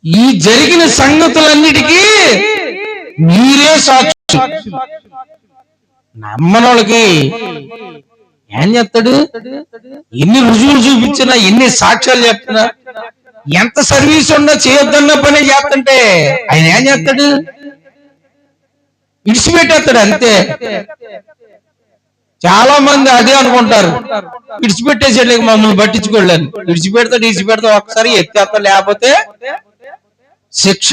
ఈ జరిగిన సంగతులన్నిటికీ మీరే సాక్షి. నమ్మనోళ్ళకి ఏం చెప్తాడు? ఎన్ని రుజువులు చూపించినా, ఎన్ని సాక్ష్యాలు చెప్తున్నా, ఎంత సర్వీస్ ఉన్నా, చేయొద్దన్న పని చేస్తుంటే ఆయన ఏం చేస్తాడు? విడిచిపెట్టేస్తాడు అంతే. చాలా మంది అదే అనుకుంటారు, విడిచిపెట్టేసాడు మమ్మల్ని పట్టించుకోలేని. విడిచిపెడతా ఒకసారి ఎత్తేస్తా, లేకపోతే శిక్ష.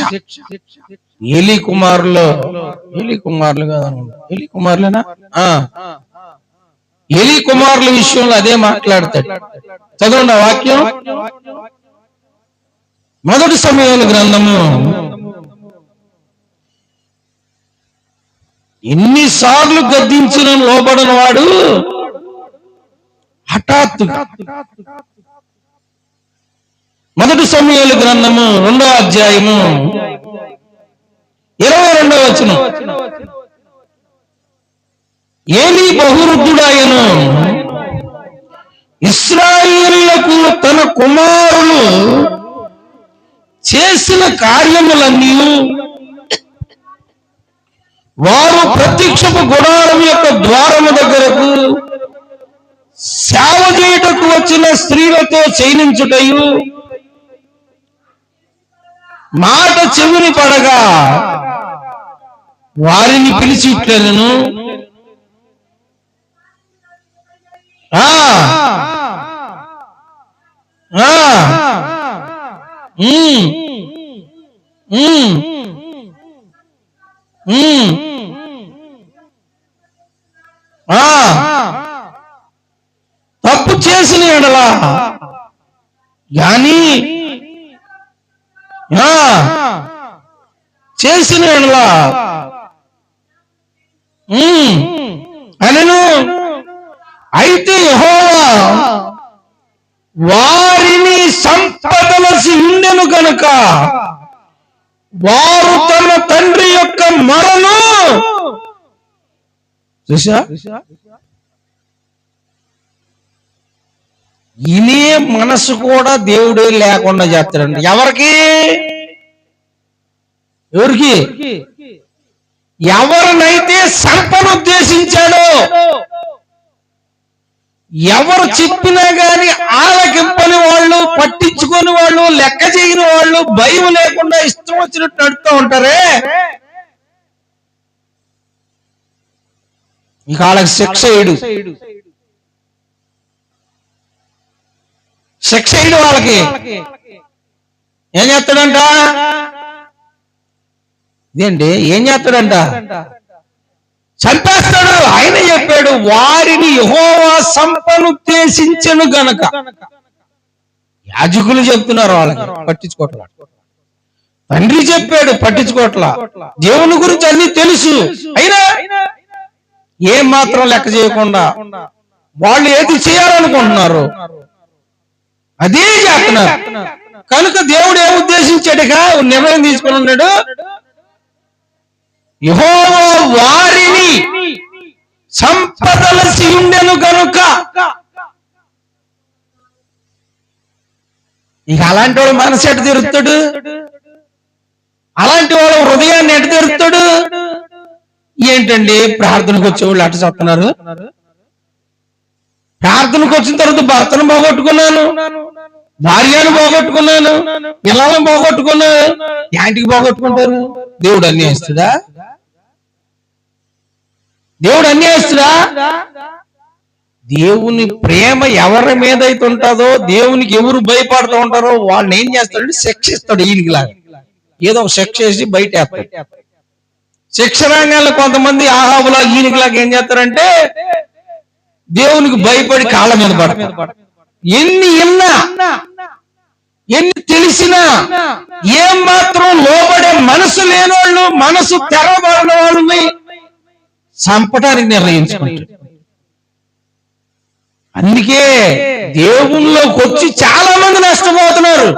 ఏలీ కుమారులు కాదు, ఏలీ కుమారులేనా? ఏలీ కుమారుల విషయంలో అదే మాట్లాడతాడు. చదవండి ఆ వాక్యం. మొదటి సమూయేలు గ్రంథము. ఎన్నిసార్లు గద్దించిన లోబడిన వాడు హఠాత్తుగా. మొదటి సమూయేలు గ్రంథము 2వ అధ్యాయము 22వ వచనం. ఏలీ బహువృద్ధుడాయను, ఇశ్రాయేలులకు తన కుమారులు చేసిన కార్యములన్నీ వారు ప్రత్యక్షపు గుడారం యొక్క ద్వారము దగ్గరకు సేవ చేయుటకు వచ్చిన స్త్రీలతో చేయనించుటయు మాట చెవిని పడగా వారిని పిలిచి ఇట్లనెను, తప్పు చేసిన ఎడలా గాని చేసిన ఎడలా అనెను. అయితే యెహోవా వారిని సంపదలసి ఉండెను గనుక వారు తమ తండ్రి యొక్క మరను చూసా, ఇనే మనసు కూడా దేవుడే లేకుండా చేస్తాడండి. ఎవరికి? ఎవరినైతే సంపను ఉద్దేశించాడో, ఎవరు చెప్పినా గాని ఆలకింపని వాళ్ళు, పట్టించుకొని వాళ్ళు, లెక్క చేయని వాళ్ళు, భయం లేకుండా ఇష్టం వచ్చినట్టు నడుస్తూ ఉంటారే, ఇక వాళ్ళకి శిక్ష ఇడు వాళ్ళకి. ఏం చేస్తాడంట? ఇదేంటి ఏం చేస్తాడంట? చంపేస్తాడు. ఆయన చెప్పాడు, వారిని యెహోవా సంపనుద్దేశించెను గనక. యాజకులు చెప్తున్నారు, వాళ్ళకి పట్టించుకోవట్లా. తండ్రి చెప్పాడు, పట్టించుకోవట్లా. దేవుని గురించి అన్ని తెలుసు, అయినా ఏం మాత్రం లెక్క చేయకుండా వాళ్ళు ఏది చేయాలనుకుంటున్నారు అదే చేస్తున్నారు. కనుక దేవుడు ఏం ఉద్దేశించాడుగా నిర్ణయం తీసుకుని ఉన్నాడు, యెహోవా వారిని సంపదలసి ఉండెను గనుక. ఇక అలాంటి వాడు మనసు ఎటు తిరుగుతాడు? అలాంటి వాడు హృదయాన్ని ఎటు తిరుగుతాడు? ఏంటండి ప్రార్థనకు వచ్చేవాళ్ళు అటు చెప్తున్నారు, ప్రార్థనకు వచ్చిన తర్వాత భర్తను పోగొట్టుకున్నాను, భార్యను పోగొట్టుకున్నాను, పిల్లలను పోగొట్టుకున్నాను. యాంటికి పోగొట్టుకుంటారు? దేవుడు అన్యాయస్తుడా? దేవుడు అన్యాయస్తుడా? దేవుని ప్రేమ ఎవరి మీద అయితే ఉంటుందో, దేవునికి ఎవరు భయపడుతూ ఉంటారో వాళ్ళని ఏం చేస్తాడంటే శిక్షిస్తాడు. ఈయనకి లాగా ఏదో ఒక శిక్ష వేసి బయట వేస్తాడు. శిక్ష రంగాల్లో కొంతమంది ఆహాబులా ఈయనకి లాగా ఏం చేస్తారంటే దేవునికి భయపడి కాళ్ళ మీద పడతారు. ఎన్ని విన్నా, ఎన్ని తెలిసినా ఏం మాత్రం లోబడే మనసు లేనోళ్ళు, మనసు తెరవబడిన వాళ్ళని చంపడానికి నిర్ణయించుకుంటారు. అందుకే దేవుళ్ళలోకి వచ్చి చాలా మంది నష్టపోతున్నారు.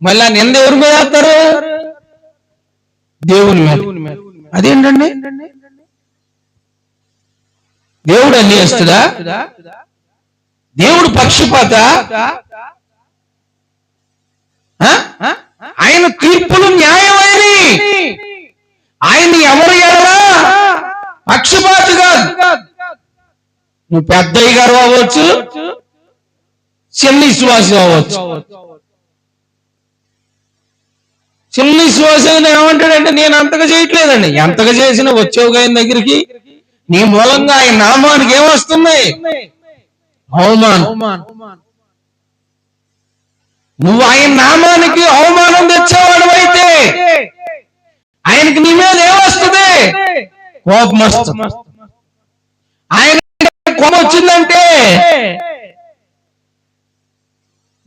మళ్ళీ నింద ఎవరి మీద వేస్తారు? దేవుని మీద. అదేంటండి? దేవుడు అన్యాయస్తుడా? దేవుడు పక్షపాత? ఆయన తీర్పులు న్యాయమైనవి. ఆయన ఎవరు ఎడలా పక్షపాతి కాదు. నువ్వు పెద్దయ్య గారు అవ్వచ్చు, చిన్న విశ్వాసి అవ్వచ్చు. చిన్న విశ్వాసం ఏమంటాడంటే నేను అంతగా చేయట్లేదండి. ఎంతగా చేసినా వచ్చావు ఆయన దగ్గరికి, నీ మూలంగా ఆయన నామానికి ఏమొస్తున్నాయి? అవమానం. నువ్వు ఆయన నామానికి అవమానం తెచ్చేవాడు అయితే ఆయనకి నీ మీద ఏమొస్తుంది? కోపం వస్తుంది. ఆయన కోపం వచ్చిందంటే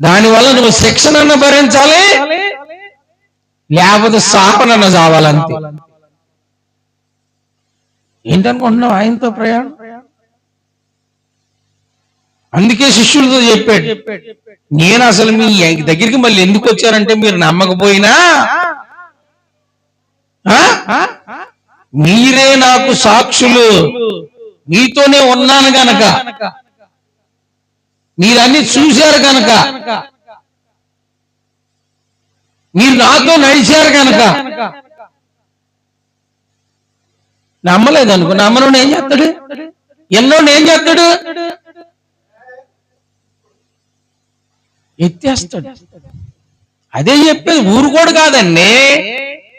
దానివల్ల నువ్వు శిక్షణను భరించాలి, లేకపోతే శాపనన్న చావాలంతే. ఏంటనుకుంటున్నావు ఆయనతో ప్రయాణం? అందుకే శిష్యులతో చెప్పాడు, నేను అసలు మీ దగ్గరికి మళ్ళీ ఎందుకు వచ్చారంటే మీరు నమ్మకపోయినా మీరే నాకు సాక్షులు, మీతోనే ఉన్నాను గనక, మీరన్నీ చూశారు కనుక, మీరు నాతో నడిచారు కనుక. నమ్మలేదు అనుకో, నమ్మను ఏం చేస్తాడు? ఎన్నో ఏం చేస్తాడు? ఎత్తేస్తాడు. అదే చెప్పేది, ఊరుకోడు కాదండి.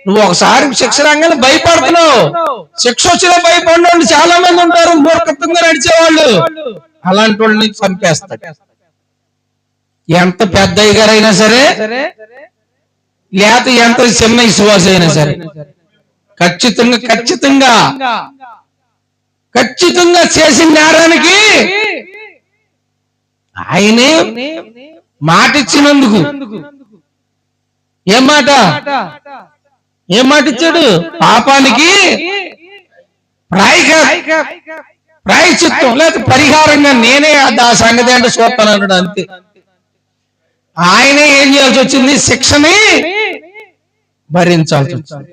నువ్వు ఒకసారి శిక్ష రంగానే భయపడుతున్నావు, శిక్ష వచ్చినా భయపడిన చాలా మంది ఉంటారు, మూర్ఖత్వంగా నడిచేవాళ్ళు. అలాంటి వాళ్ళని చంపేస్తాడు. ఎంత పెద్ద అయ్యగారైనా సరే, లేకపోతే ఎంత చిన్న విశ్వాస అయినా సరే, ఖచ్చితంగా చేసిన నేరానికి ఆయనే మాట ఇచ్చినందుకు. ఏం మాట ఇచ్చాడు? పాపానికి ప్రాయశ్చిత్తం లేకపోతే పరిహారంగా నేనే ఆ సంగతి అంటే చూస్తాను అన్నాడు. అంతే. ఆయనే ఏం చేయాల్సి వచ్చింది? శిక్షని భరించాల్సి వచ్చింది.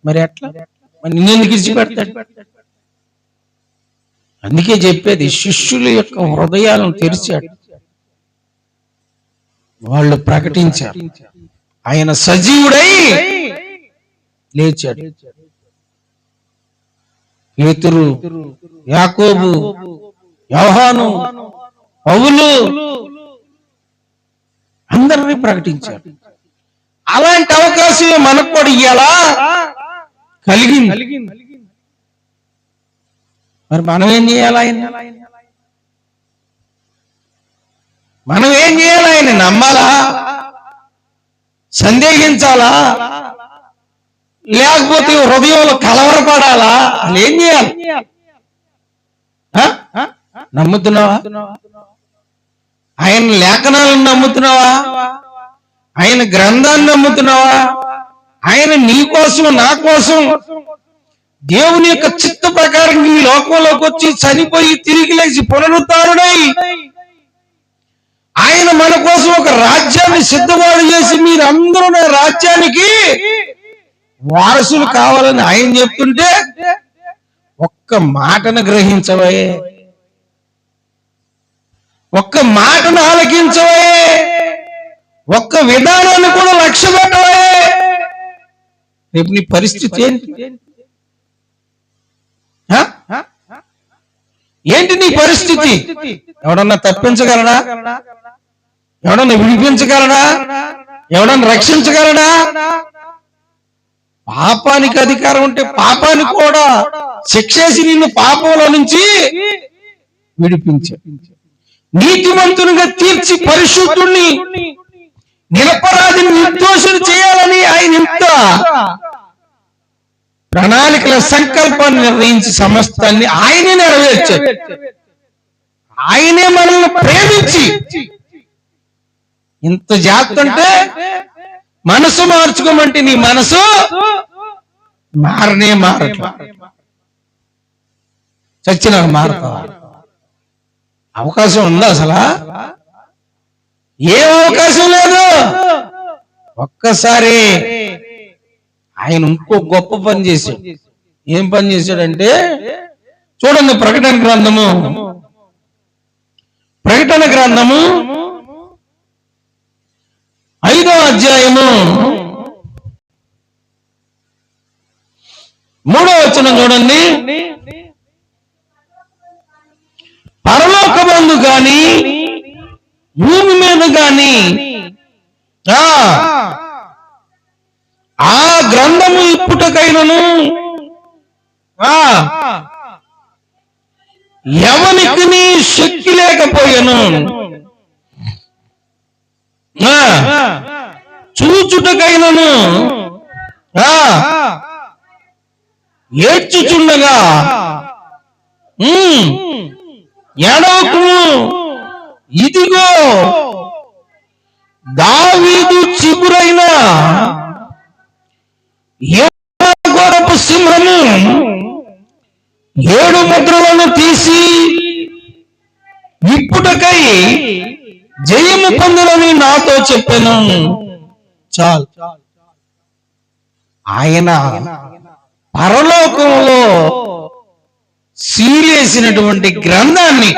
మరి ఎట్లా? మరి నిన్నెందుకు విడిచిపెడతాడు? అందుకే చెప్పేది, శిష్యుల యొక్క హృదయాలను తెరిచాడు, వాళ్ళు ప్రకటించారు, ఆయన సజీవుడై లేచాడు. పేతురు, యాకోబు, యోహాను, పౌలు అందరినీ ప్రకటించారు. అలాంటి అవకాశం మనకు కూడా ఇయ్యాలా కలిగింది. మరి మనం ఏం చేయాలి? ఆయన నమ్మాలా, సందేహించాలా, లేకపోతే హృదయంలో కలవరపడాలా? అసలు ఏం చేయాలి? నమ్ముతున్నావా? ఆయన లేఖనాలను నమ్ముతున్నావా? ఆయన గ్రంథాన్ని నమ్ముతున్నావా? ఆయన నీ కోసం, నా కోసం దేవుని యొక్క చిత్త ప్రకారం ఈ లోకంలోకి వచ్చి చనిపోయి తిరిగి లేచి పునరుద్ధారుడై ఆయన మన కోసం ఒక రాజ్యాన్ని సిద్ధపాటు చేసి మీరందరూ నా రాజ్యానికి వారసులు కావాలని ఆయన చెప్తుంటే ఒక్క మాటను గ్రహించవే, ఒక్క మాటను ఆలకించవే, ఒక్క విధానాన్ని కూడా లక్ష్య పెట్టవే. రేపు నీ పరిస్థితి ఏంటి? ఏంటి నీ పరిస్థితి? ఎవడన్నా తప్పించగలడా? ఎవడన్నా విడిపించగలడా? ఎవడన్నా రక్షించగలడా? పాపానికి అధికారం ఉంటే పాపాన్ని కూడా శిక్షేసి నిన్ను పాపంలో నుంచి విడిపించే, నీతిమంతునిగా తీర్చి పరిశుద్ధుణ్ణి నిరపరాధిని నిర్దోషులు చేయాలని ఆయన ఇంత ప్రణాళికల సంకల్పాన్ని నిర్వహించి సమస్తాన్ని ఆయనే నెరవేర్చాడు. ఆయనే మనల్ని ప్రేమించి ఇంత జాగ్రత్త అంటే, మనసు మార్చుకోమంటే నీ మనసు మారట్లా. చచ్చిన మారుతావా? అవకాశం ఉందా అసలు? ఏం అవకాశం లేదు. ఒక్కసారి ఆయన ఇంకో గొప్ప పని చేశాడు. ఏం పని చేశాడంటే, చూడండి, ప్రకటన గ్రంథము 5వ అధ్యాయము 3వ వచనం చూడండి. పరలోకమందు గాని భూమి మీద గాని ఆ గ్రంథము ఇప్పుటకైనను ఎవనికి నీ శక్తి లేకపోయాను, చూచుటకైనను ఏడ్చుచుండగా ఎడవకుము, ఇదిగో దావీదు చిగురైన ఘోరపు సింహము 7 ముద్రలను తీసి ఇప్పుటకై జయము పొందులని నాతో చెప్పాను. చాలు. ఆయన పరలోకంలో సీలేసినటువంటి గ్రంథాన్ని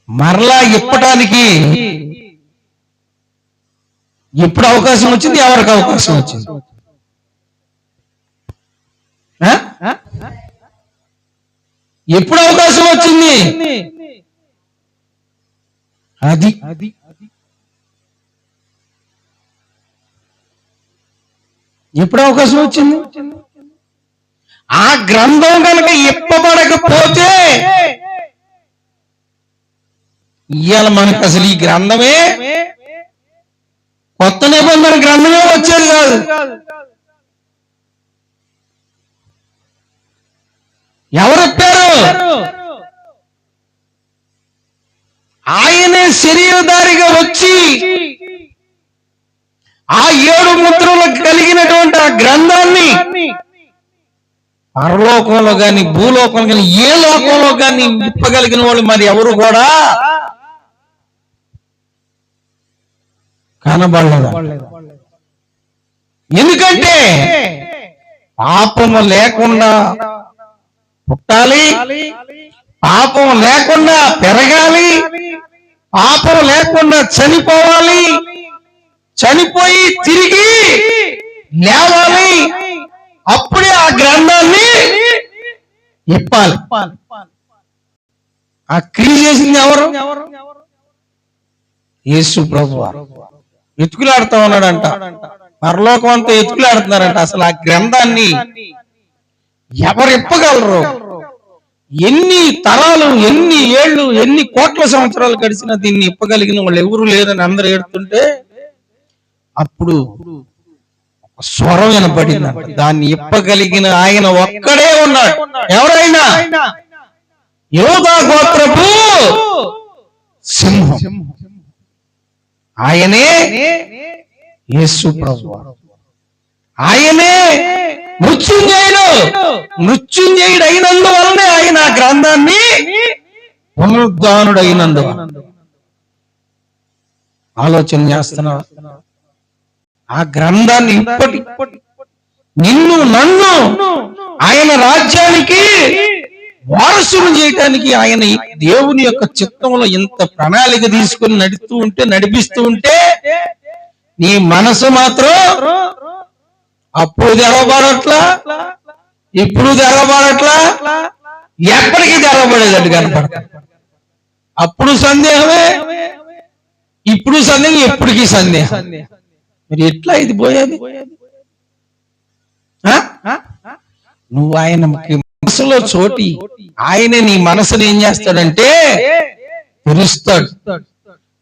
మరలా ఇప్పటానికి ఎప్పుడు అవకాశం వచ్చింది? ఎవరికి అవకాశం వచ్చింది? ఎప్పుడు అవకాశం వచ్చింది? అది ఎప్పుడు అవకాశం వచ్చింది? ఆ గ్రంథం కనుక ఇప్పబడకపోతే ఇవాళ మనకు అసలు ఈ గ్రంథమే, కొత్త నిబంధన గ్రంథమే వచ్చేది కాదు. ఎవరెప్పారు? ఆయనే శరీరధారిగా వచ్చి ఆ 7 ముద్రలు కలిగినటువంటి ఆ గ్రంథాన్ని పరలోకంలో గాని భూలోకంలో గాని ఏ లోకంలో గాని ఇప్పగలిగిన వాళ్ళు మరి ఎవరు కూడా కనబడలేదు. ఎందుకంటే పాపము లేకుండా పుట్టాలి, పాపం లేకుండా పెరగాలి, పాపం లేకుండా చనిపోవాలి, చనిపోయి తిరిగి లేవాలి. అప్పుడే ఆ గ్రంథాన్ని ఇప్పాలి. ఆ క్రియ చేసింది ఎవరు? యేసు ప్రభువారు. ఎత్తుకులాడుతా ఉన్నాడంట. పరలోకం అంతా ఎత్తుకులాడుతున్నారంట. అసలు ఆ గ్రంథాన్ని ఎవరు ఇప్పగలరు? ఎన్ని తరాలు, ఎన్ని ఏళ్ళు, ఎన్ని కోట్ల సంవత్సరాలు గడిచినా దీన్ని ఇప్పగలిగిన వాళ్ళు ఎవరు లేదని అందరూ ఏడుతుంటే అప్పుడు స్వరం వినపడిందంట. దాన్ని ఇప్పగలిగిన ఆయన ఒక్కడే ఉన్నాడు. ఎవరైనా యోధా గోత్రపు సింహం ఆయనే యేసు ప్రభువారు. ఆయనే మృత్యుంజయుడు అయినందువలనే ఆయన ఆ గ్రంథాన్ని పునరుద్ధానుడు అయినందువల్ల. ఆలోచన చేస్తున్నా, ఆ గ్రంథాన్ని ఇప్పటి నిన్ను నన్ను ఆయన రాజ్యానికి వారసులు చేయటానికి ఆయన దేవుని యొక్క చిత్తంలో ఇంత ప్రణాళిక తీసుకుని నడిపిస్తూ ఉంటే నీ మనసు మాత్రం అప్పుడు తెరవబడట్లా, ఇప్పుడు తెరవబడట్లా, ఎప్పటికీ తెరవబడేటట్టు కనపడతా. అప్పుడు సందేహమే, ఇప్పుడు సందేహం, ఎప్పటికీ సందేహం. మరి ఎట్లా ఇది పోయేది? నువ్వు ఆయన మనసులో చోటి ఆయనే నీ మనసుని ఏం చేస్తాడంటే తెరుస్తాడు,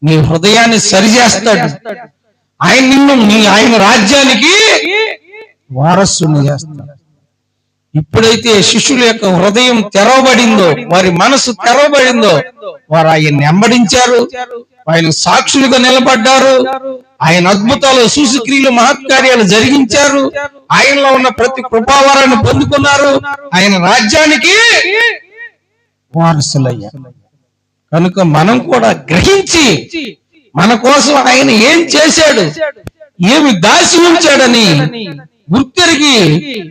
నీ హృదయాన్ని సరిచేస్తాడు. ఆయన నిన్ను ఆయన రాజ్యానికి వారసుని చేస్తాడు. ఇప్పుడైతే శిష్యుల యొక్క హృదయం తెరవబడిందో, వారి మనసు తెరవబడిందో, వారు ఆయన వెంబడించారు, ఆయన సాక్షులుగా నిలబడ్డారు, ఆయన అద్భుతాలు, సూచక్రియలు, మహత్కార్యాలు జరిగించారు, ఆయనలో ఉన్న ప్రతి కృపావరాన్ని పొందుకున్నారు, ఆయన రాజ్యానికి వారసులయ్యారు. కనుక మనం కూడా గ్రహించి మన కోసం ఆయన ఏం చేశాడు, ఏమి దాచి ఉంచాడని గుర్తెరిగి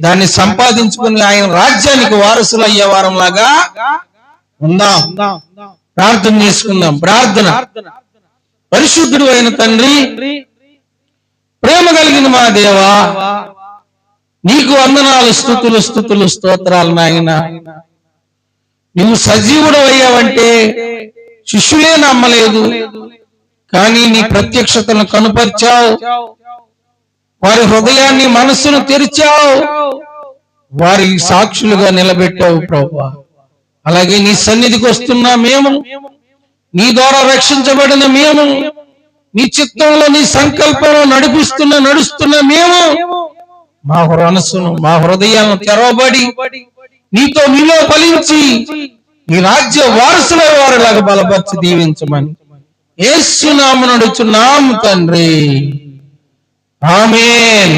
దాన్ని సంపాదించుకుని ఆయన రాజ్యానికి వారసులు అయ్యే వారం లాగా ఉందాం. ప్రార్థన చేసుకుందాం. ప్రార్థన. పరిశుద్ధుడు అయిన తండ్రి, ప్రేమ కలిగిన మా దేవా, నీకు వందనాలు, స్తుతులు స్తోత్రాలు నాయన. నువ్వు సజీవుడు అయ్యావంటే శిష్యులే నమ్మలేదు, కానీ నీ ప్రత్యక్షతను కనుపరిచావు, వారి హృదయాన్ని మనస్సును తెరిచావు, వారి సాక్షులుగా నిలబెట్టావు ప్రభువా. అలాగే నీ సన్నిధికి వస్తున్నా మేము, నీ ద్వారా రక్షించబడిన మేము, నీ చిత్తంలో నీ సంకల్పంలో నడుస్తున్న మేము, మా మనస్సును మా హృదయాలను తెరవబడి నీలో ఫలించి నీ రాజ్య వారసుల వారిలాగా బలపరిచి దీవించమని యేసు నామమున అడుగుచున్నాము తండ్రి. ఆమేన్.